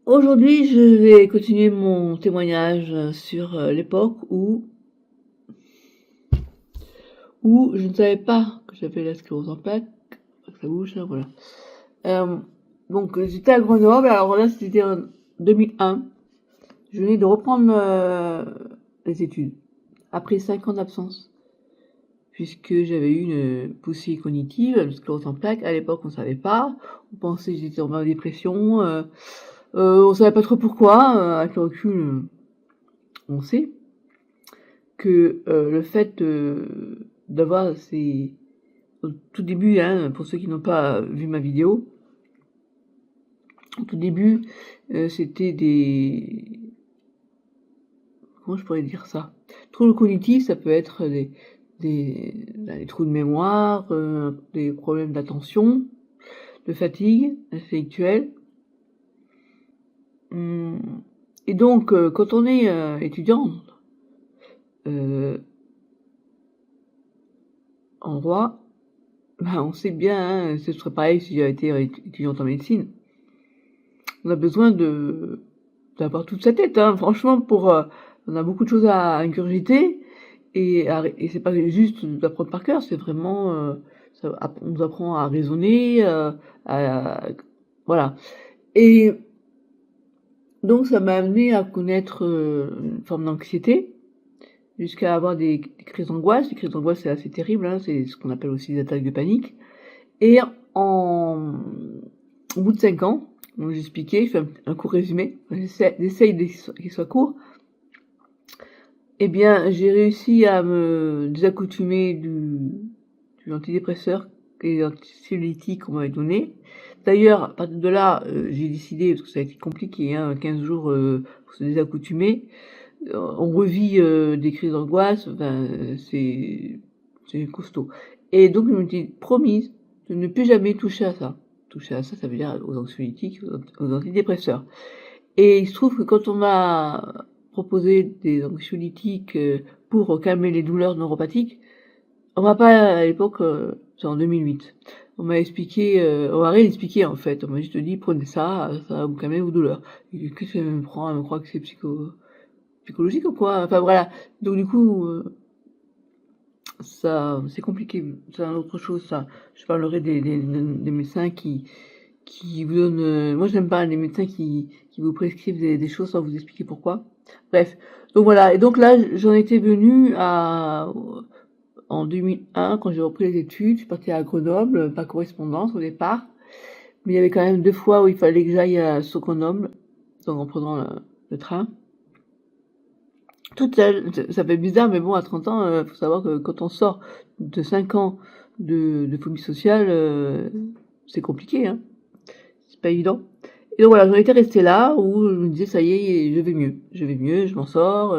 Aujourd'hui, je vais continuer mon témoignage sur l'époque où je ne savais pas que j'avais la sclérose en plaques. Ça bouge, hein, voilà. Euh, donc, j'étais à Grenoble. Alors là, c'était en 2001. Je venais de reprendre les études après 5 ans d'absence, puisque j'avais eu une poussée cognitive, la sclérose en plaques. À l'époque, on ne savait pas. On pensait que j'étais en dépression. On savait pas trop pourquoi. Avec le recul, on sait que le fait d'avoir ces... Au tout début, hein, pour ceux qui n'ont pas vu ma vidéo, au tout début, c'était des... Comment je pourrais dire ça? Troubles cognitifs, ça peut être des trous de mémoire, des problèmes d'attention, de fatigue intellectuelle. Et donc, quand on est étudiant en droit, ben, on sait bien, hein, ce serait pareil si j'avais été étudiante en médecine. On a besoin d'avoir toute sa tête, hein, franchement, on a beaucoup de choses à ingurgiter, et c'est pas juste d'apprendre par cœur, c'est vraiment, on nous apprend à raisonner, voilà. Et donc, ça m'a amené à connaître une forme d'anxiété, jusqu'à avoir des crises d'angoisse. Les crises d'angoisse, c'est assez terrible, hein, c'est ce qu'on appelle aussi des attaques de panique. Et au bout de 5 ans, donc j'ai expliqué, je fais un court résumé, j'essaye qu'il soit court. Eh bien, j'ai réussi à me désaccoutumer du antidépresseur et l'anxiolytique qu'on m'avait donné. D'ailleurs, à partir de là, j'ai décidé, parce que ça a été compliqué, hein, 15 jours pour se désaccoutumer. On revit des crises d'angoisse, c'est costaud. Et donc, je me suis promise de ne plus jamais toucher à ça. Toucher à ça, ça veut dire aux anxiolytiques, aux antidépresseurs. Et il se trouve que quand on m'a proposé des anxiolytiques pour calmer les douleurs neuropathiques, on m'a pas, à l'époque, c'est en 2008, on m'a expliqué, on m'a rien expliqué en fait, on m'a juste dit prenez ça, ça va vous calmer vos douleurs. Et qu'est-ce qu'elle me prend, elle me croit que c'est psychologique ou quoi? Enfin voilà. Donc du coup, ça, c'est compliqué. C'est une autre chose, ça. Je parlerai des médecins qui vous donnent. Moi, j'aime pas les médecins qui vous prescrivent des choses sans vous expliquer pourquoi. Bref. Donc voilà. Et donc là, j'en étais venue en 2001, quand j'ai repris les études. Je suis partie à Grenoble, par correspondance au départ. Mais il y avait quand même 2 fois où il fallait que j'aille à Grenoble, donc en prenant le train. Toute seule, ça fait bizarre, mais bon, à 30 ans, faut savoir que quand on sort de 5 ans de phobie sociale, c'est compliqué, hein. C'est pas évident. Et donc voilà, j'en étais restée là, où je me disais, ça y est, je vais mieux, je m'en sors,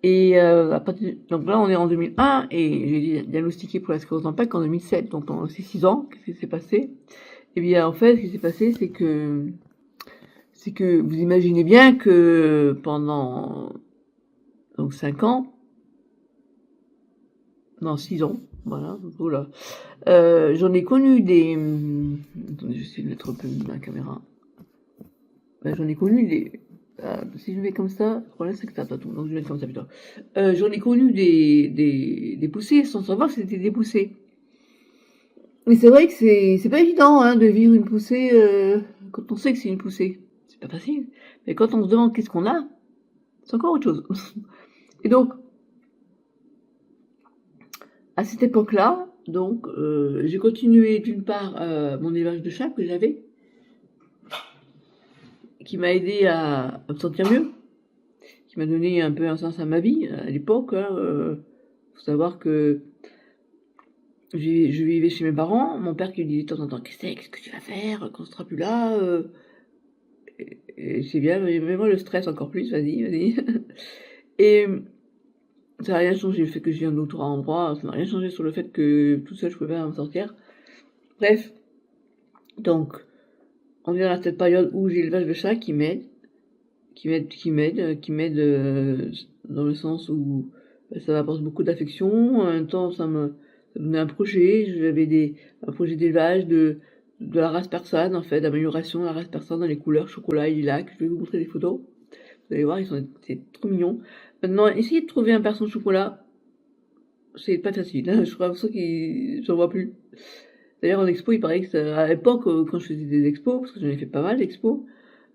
donc là, on est en 2001, et j'ai été diagnostiquée pour la sclérose en plaques en 2007, donc pendant ces 6 ans, qu'est-ce qui s'est passé? Eh bien, en fait, ce qui s'est passé, c'est que vous imaginez bien que pendant donc 5 ans, non 6 ans, voilà, voilà. J'en ai connu des... Attendez, j'essaie de mettre un peu la caméra. J'en ai connu des... si je mets comme ça, le problème c'est que ça pas tout, donc je vais mettre comme ça plutôt. J'en ai connu des poussées sans savoir que c'était des poussées. Mais c'est vrai que c'est pas évident, hein, de vivre une poussée quand on sait que c'est une poussée. C'est pas facile. Mais quand on se demande qu'est-ce qu'on a, c'est encore autre chose. Et donc, à cette époque-là, donc, j'ai continué d'une part mon élevage de chats que j'avais, qui m'a aidé à me sentir mieux, qui m'a donné un peu un sens à ma vie à l'époque. Faut savoir que je vivais chez mes parents, mon père qui me disait de temps en temps qu'est-ce que tu vas faire quand tu seras plus là, et c'est bien, mais moi le stress encore plus, vas-y. Et ça n'a rien changé, le fait que j'ai un doctorat en droit, ça n'a rien changé sur le fait que tout seul je pouvais pas m'en sortir. Bref, donc on vient à cette période où j'ai l'élevage de chats qui m'aide, dans le sens où ça m'apporte beaucoup d'affection. En même temps, ça me donnait un projet. J'avais un projet d'élevage, de la race persane, en fait, d'amélioration de la race persane dans les couleurs chocolat et lilac. Je vais vous montrer des photos. Vous allez voir, c'est trop mignon. Maintenant, essayez de trouver un persan chocolat. C'est pas facile, hein. Je crois que j'en vois plus. D'ailleurs, en expo, il paraît que à l'époque, quand je faisais des expos, parce que j'en ai fait pas mal d'expos,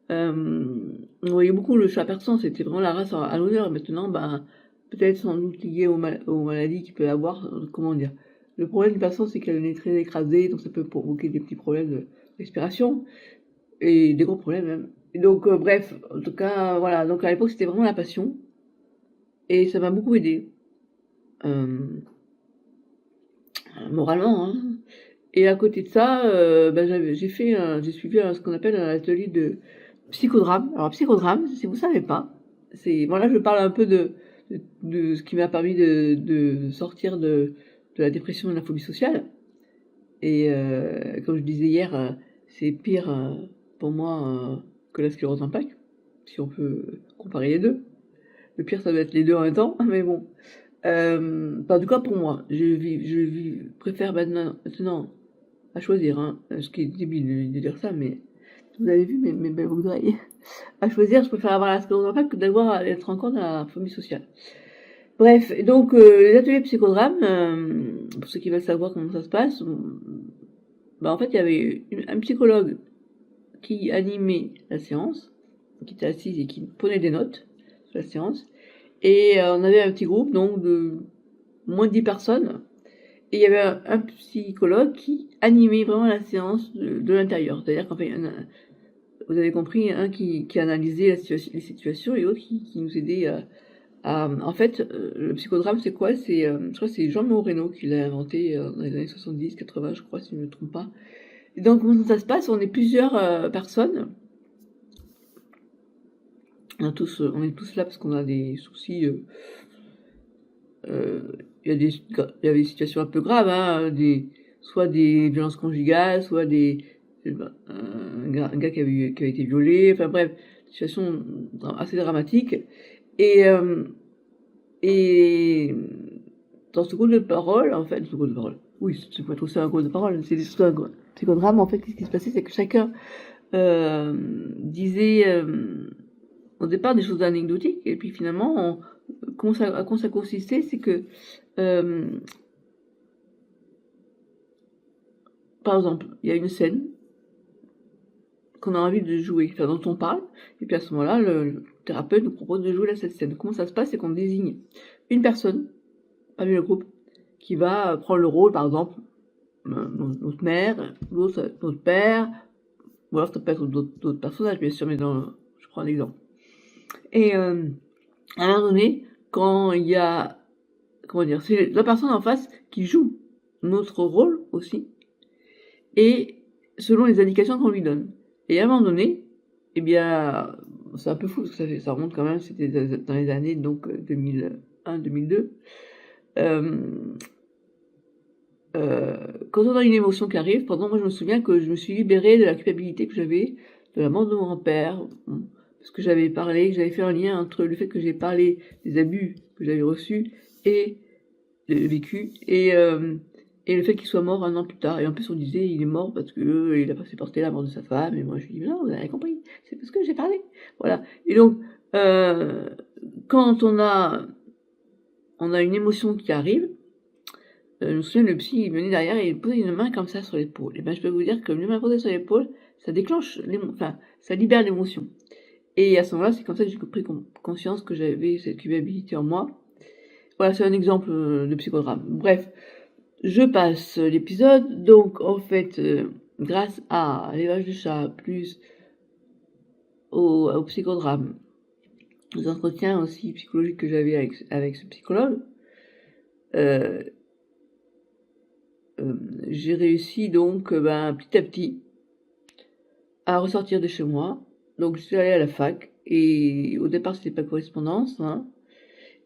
on voyait beaucoup le chat persan, c'était vraiment la race à l'honneur. Maintenant, ben, peut-être sans doute lié aux maladies qu'il peut avoir, comment dire. Le problème du persan, c'est qu'elle est très écrasée, donc ça peut provoquer des petits problèmes de respiration, et des gros problèmes même. Et donc, bref, en tout cas, voilà. Donc à l'époque, c'était vraiment la passion, et ça m'a beaucoup aidé. Moralement, hein. Et à côté de ça, ben j'ai suivi ce qu'on appelle un atelier de psychodrame. Alors psychodrame, si vous savez pas, c'est bon là je parle un peu de ce qui m'a permis de sortir de la dépression et de la phobie sociale. Et comme je disais hier, c'est pire pour moi que la sclérose en plaques, si on peut comparer les deux. Le pire, ça doit être les deux en même temps, mais bon. En tout cas pour moi, préfère maintenant à choisir, hein, ce qui est débile de dire ça, mais vous avez vu mes belles boucles d'oreilles. À choisir, je préfère avoir la sclérose en plaques que d'être encore dans la phobie sociale. Bref, et donc les ateliers psychodrame, pour ceux qui veulent savoir comment ça se passe, bah en fait il y avait un psychologue qui animait la séance, qui était assise et qui prenait des notes sur la séance, et on avait un petit groupe donc de moins de 10 personnes, et il y avait un psychologue qui animait vraiment la séance de l'intérieur, c'est-à-dire qu'en fait, vous avez compris, un qui analysait les situations et l'autre qui nous aidait en fait, le psychodrame, c'est quoi? Je crois que c'est Jean Moreno qui l'a inventé dans les années 70-80, je crois, si je ne me trompe pas. Et donc, comment ça se passe? On est plusieurs personnes. On est tous là parce qu'on a des soucis. Il y a des situations un peu graves, hein, soit des violences conjugales, soit un gars qui a été violé, enfin bref, situation assez dramatique. Et dans ce groupe de parole, en fait, oui, c'est pas trop ça un groupe de parole, c'est juste un psychodrame. En fait, ce qui se passait, c'est que chacun disait au départ des choses anecdotiques, et puis finalement, à quoi ça consistait, c'est que, par exemple, il y a une scène qu'on a envie de jouer, enfin dont on parle, et puis à ce moment-là, le thérapeute nous propose de jouer cette scène. Comment ça se passe? C'est qu'on désigne une personne parmi le groupe qui va prendre le rôle, par exemple, notre mère, notre père, ou alors ça peut être d'autres personnages, bien sûr, mais je prends un exemple. Et à un moment donné, quand il y a, comment dire, c'est la personne en face qui joue notre rôle aussi, et selon les indications qu'on lui donne. Et à un moment donné, eh bien, c'est un peu fou, parce que ça remonte quand même, c'était dans les années donc 2001-2002. Quand on a une émotion qui arrive, moi je me souviens que je me suis libérée de la culpabilité que j'avais, de la mort de mon grand-père, parce que j'avais fait un lien entre le fait que j'ai parlé des abus que j'avais reçus et vécu, et le fait qu'il soit mort un an plus tard. Et en plus on disait il est mort parce que il a pas supporté la mort de sa femme, et moi je lui dis non, vous avez compris, c'est parce que j'ai parlé. Voilà. Et donc, quand on a une émotion qui arrive, je me souviens, le psy, il venait derrière et il posait une main comme ça sur l'épaule. Et ben, je peux vous dire que une main posée sur l'épaule, ça déclenche ça libère l'émotion. Et à ce moment-là, c'est comme ça que j'ai pris conscience que j'avais cette culpabilité en moi. Voilà, c'est un exemple de psychodrame. Bref, je passe l'épisode. Donc, en fait, grâce à l'élevage de chat, plus au psychodrame, aux entretiens aussi psychologiques que j'avais avec ce psychologue, j'ai réussi donc petit à petit à ressortir de chez moi. Donc je suis allée à la fac, et au départ c'était pas correspondance, hein.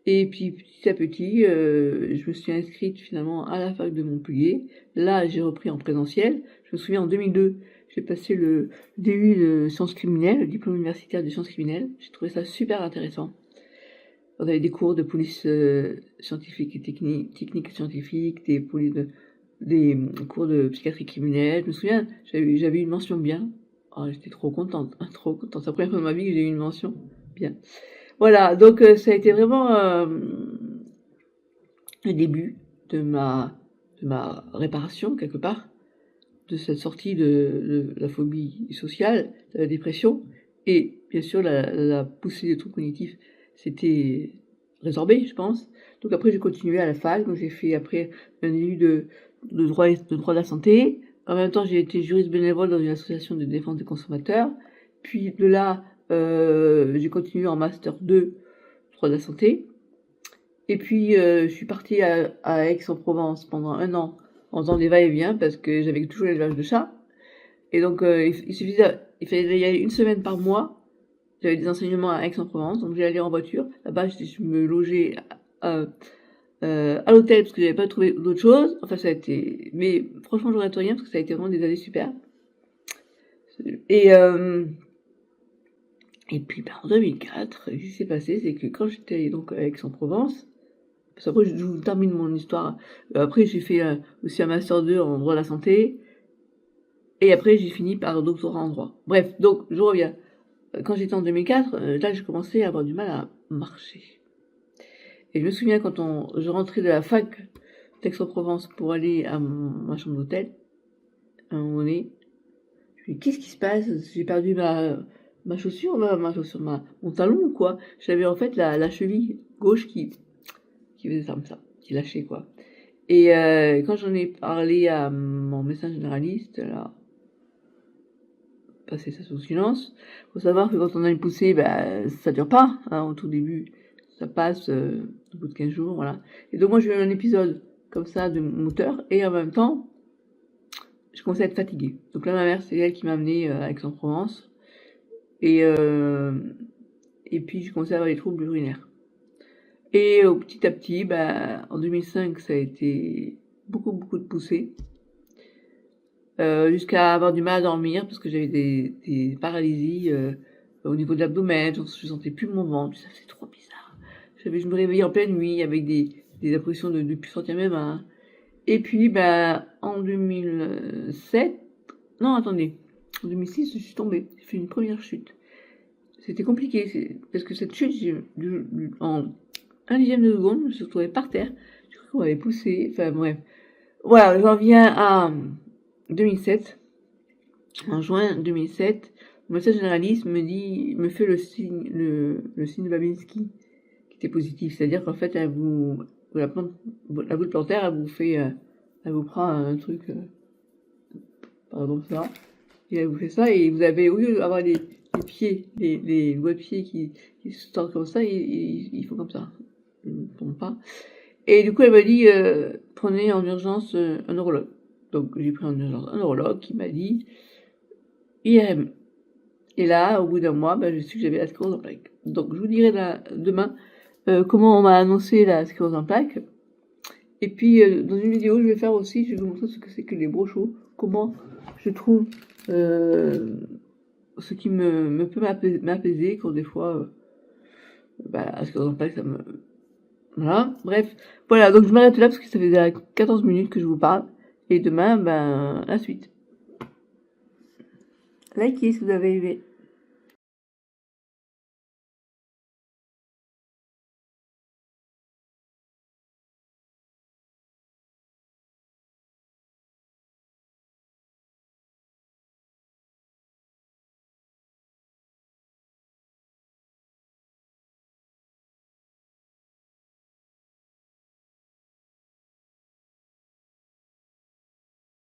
Et puis petit à petit, je me suis inscrite finalement à la fac de Montpellier. Là j'ai repris en présentiel. Je me souviens en 2002, j'ai passé le DU de sciences criminelles, le diplôme universitaire de sciences criminelles. J'ai trouvé ça super intéressant. On avait des cours de police scientifique et technique scientifique, des polices des cours de psychiatrie criminelle. Je me souviens, j'avais une mention bien. Oh, j'étais trop contente, hein, trop contente. C'est la première fois de ma vie que j'ai eu une mention bien. Voilà, donc ça a été vraiment le début de ma réparation, quelque part, de cette sortie de la phobie sociale, de la dépression, et bien sûr la poussée des troubles cognitifs s'était résorbée, je pense. Donc après j'ai continué à la fac, donc j'ai fait après un élu de droit de la santé. En même temps j'ai été juriste bénévole dans une association de défense des consommateurs. Puis de là j'ai continué en master 2 droit de la santé. Et puis je suis partie à Aix-en-Provence pendant 1 an en faisant des va-et-vient parce que j'avais toujours l'élevage de chats. Et donc il fallait y aller 1 semaine par mois. J'avais des enseignements à Aix-en-Provence, donc j'allais en voiture. Là-bas, je me logeais à l'hôtel parce que j'avais pas trouvé d'autre chose. Enfin, ça a été... Mais franchement, je regrette rien parce que ça a été vraiment des années super. Et puis, en 2004, ce qui s'est passé, c'est que quand j'étais donc à Aix-en-Provence, parce qu'après, je vous termine mon histoire. Après, j'ai fait aussi un master 2 en droit de la santé. Et après, j'ai fini par un doctorat en droit. Bref, donc, je reviens. Quand j'étais en 2004, là, j'ai commencé à avoir du mal à marcher. Et je me souviens quand je rentrais de la fac d'Aix-en-Provence pour aller à ma chambre d'hôtel, à un moment donné, je me dis, qu'est-ce qui se passe? J'ai perdu ma chaussure, mon talon ou quoi? J'avais en fait la cheville gauche qui faisait comme ça, qui lâchait quoi. Et quand j'en ai parlé à mon médecin généraliste, là, passer ça sous silence. Faut savoir que quand on a une poussée, ça dure pas, hein, au tout début. Ça passe au bout de 15 jours, voilà. Et donc moi j'ai eu un épisode comme ça de moteur, et en même temps, je commençais à être fatiguée. Donc là ma mère, c'est elle qui m'a amenée à Aix-en-Provence. Et puis j'ai commencé à avoir des troubles urinaires. Et petit à petit, en 2005, ça a été beaucoup de poussées. Jusqu'à avoir du mal à dormir parce que j'avais des paralysies au niveau de l'abdomen, je sentais plus mon ventre, ça c'est trop bizarre. Je me réveillais en pleine nuit avec des impressions de plus sentir mes mains. Et puis en 2007, non attendez, en 2006 je suis tombée, j'ai fait une première chute. C'était compliqué parce que cette chute, en 1/10 de seconde, je me suis retrouvée par terre, je crois qu'on m'avait poussé, enfin bref. Voilà, j'en viens à 2007, en juin 2007, le médecin généraliste me fait le signe de Babinski, qui était positif. C'est-à-dire qu'en fait, la boule plantaire, elle vous prend un truc, par exemple ça, et elle vous fait ça, et vous avez, au lieu d'avoir les pieds, les doigts de pied qui se tordent comme ça, il faut comme ça. Je ne tombe pas. Et du coup, elle m'a dit, prenez en urgence un neurologue. Donc j'ai pris en urgence un neurologue qui m'a dit IRM. Et là, au bout d'un mois, je su que j'avais la sclérose en plaques. Donc je vous dirai demain comment on m'a annoncé la sclérose en plaques. Et puis dans une vidéo, je vais faire aussi, je vais vous montrer ce que c'est que les brochos, comment je trouve ce qui me peut m'apaiser quand des fois la sclérose en plaques, ça me... Voilà, bref. Voilà, donc je m'arrête là parce que ça fait déjà 14 minutes que je vous parle. Et demain, la suite. Likez si vous avez aimé.